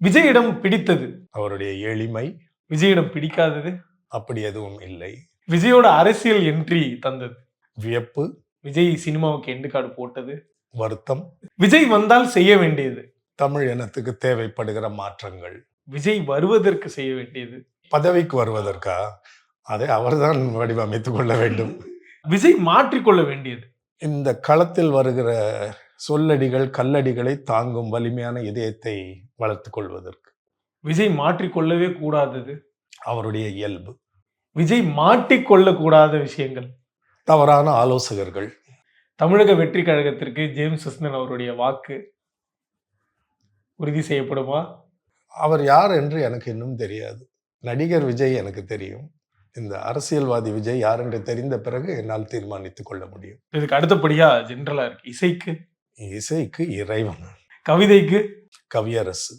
விஜயிடம் பிடித்தது? அவருடைய எளிமை. விஜயிடம் பிடிக்காதது? அப்படி எதுவும் இல்லை. விஜயோட அரசியல் என்ட்ரி தந்தது? வியப்பு. விஜய் சினிமாவுக்கு எண்டு கார்டு போட்டது? வருத்தம். விஜய் வந்தால் செய்ய வேண்டியது? தமிழ் இனத்துக்கு தேவைப்படுகிற மாற்றங்கள். விஜய் வருவதற்கு செய்ய வேண்டியது? பதவிக்கு வருவதற்கா? அதை அவர்தான் வடிவமைத்துக் கொள்ள வேண்டும். விஜய் மாற்றிக்கொள்ள வேண்டியது? இந்த களத்தில் வருகிற சொல்லடிகள், கல்லடிகளை தாங்கும் வலிமையான இதயத்தை வளர்த்துக் கொள்வதற்கு. விஜய் மாற்றிக்கொள்ளவே கூடாதது? அவருடைய இயல்பு. விஜய் மாட்டிக்கொள்ள கூடாத விஷயங்கள்? தவறான ஆலோசகர்கள். தமிழக வெற்றி கழகத்திற்கு ஜேம்ஸ் விஸ்டன் அவருடைய வாக்கு உறுதி செய்யப்படுமா? அவர் யார் என்று எனக்கு இன்னும் தெரியாது. நடிகர் விஜய் எனக்கு தெரியும். இந்த அரசியல்வாதி விஜய் யார் என்று தெரிந்த பிறகு என்னால் தீர்மானித்துக் கொள்ள முடியும். இதுக்கு அடுத்தபடியா ஜென்ரலா இருக்கு. இசைக்கு? இசைக்கு இறைவன். கவிதைக்கு? கவியரசு.